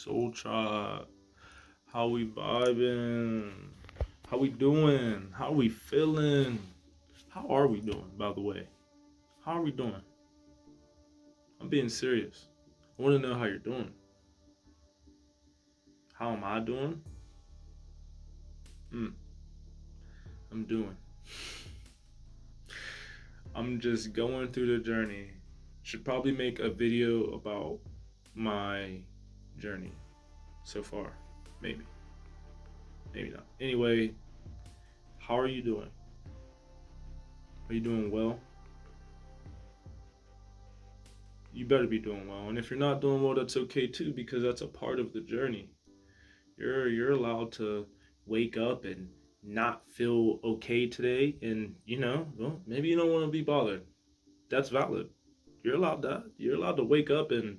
Soul Tribe. How we vibing? How we doing? How we feeling? How are we doing, by the way? How are we doing? I'm being serious. I want to know how you're doing. How am I doing? I'm doing. I'm just going through the journey. Should probably make a video about my journey so far. Maybe. Maybe not. Anyway, how are you doing? Are you doing well? You better be doing well. And if you're not doing well, that's okay too, because that's a part of the journey. You're allowed to wake up and not feel okay today, and well, maybe you don't want to be bothered. That's valid. You're allowed that. You're allowed to wake up and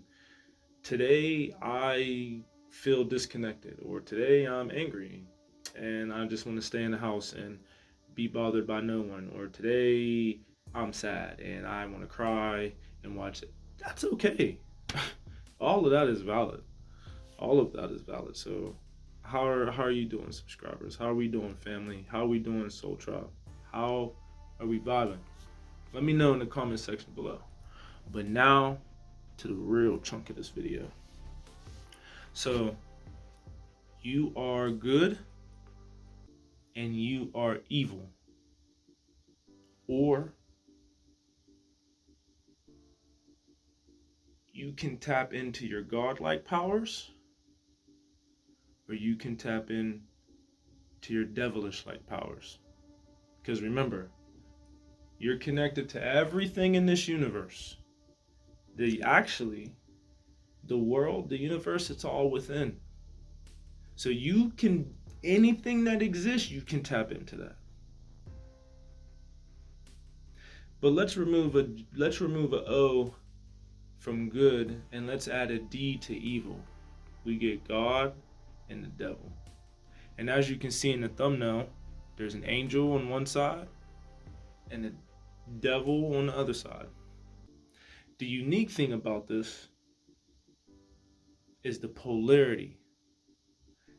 today I feel disconnected, or today I'm angry and I just want to stay in the house and be bothered by no one, or today I'm sad and I want to cry and watch it. That's okay. All of that is valid. All of that is valid. So how are you doing, subscribers? How are we doing, family? How are we doing, Soul Tribe? How are we vibing? Let me know in the comment section below. But now to the real chunk of this video. So you are good and you are evil, or you can tap into your godlike powers, or you can tap in to your devilish-like powers. Because remember, you're connected to everything in this universe. The world, the universe, it's all within. So you can, anything that exists, you can tap into that. But let's remove a O from good and let's add a D to evil. We get God and the devil. And as you can see in the thumbnail, there's an angel on one side and a devil on the other side. The unique thing about this is the polarity.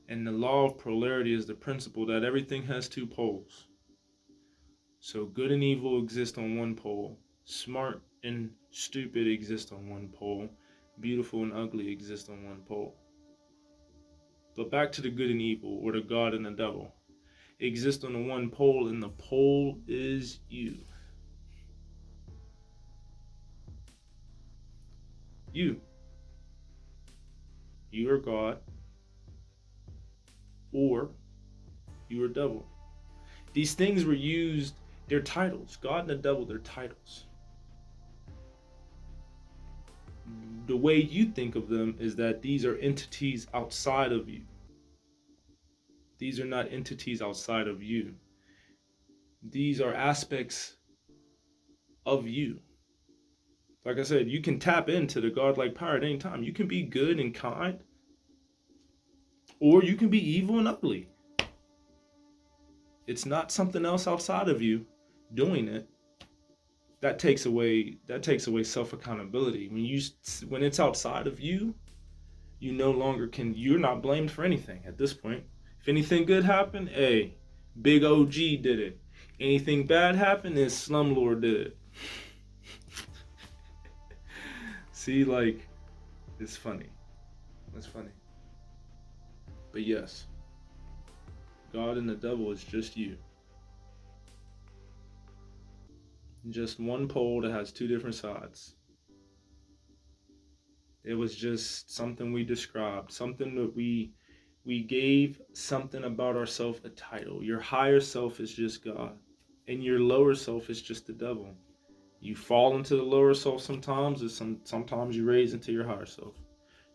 And the law of polarity is the principle that everything has two poles. So good and evil exist on one pole. Smart and stupid exist on one pole. Beautiful and ugly exist on one pole. But back to the good and evil, or the God and the devil, exist on the one pole, and the pole is you. You are God, or you are devil. These things were used, they're titles. God and the devil, they're titles. The way you think of them is that these are entities outside of you. These are not entities outside of you. These are aspects of you. Like I said, you can tap into the godlike power at any time. You can be good and kind, or you can be evil and ugly. It's not something else outside of you doing it. That takes away self-accountability. When it's outside of you, you no longer you're not blamed for anything at this point. If anything good happened, hey, Big OG did it. Anything bad happened, then Slumlord did it. See, like, it's funny. It's funny. But yes, God and the devil is just you. Just one pole that has two different sides. It was just something we described, something that we gave something about ourselves a title. Your higher self is just God, and your lower self is just the devil. You fall into the lower self sometimes, and sometimes you raise into your higher self.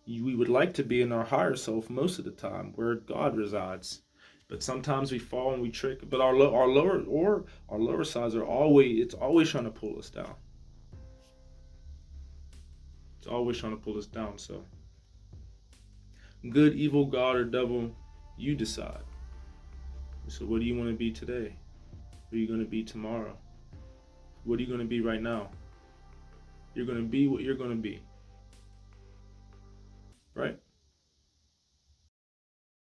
We would like to be in our higher self most of the time, where God resides. But sometimes we fall and we trick. But our lower sides are always trying to pull us down. It's always trying to pull us down. So good, evil, God, or devil, you decide. So what do you want to be today? What are you going to be tomorrow? What are you going to be right now? You're going to be what you're going to be.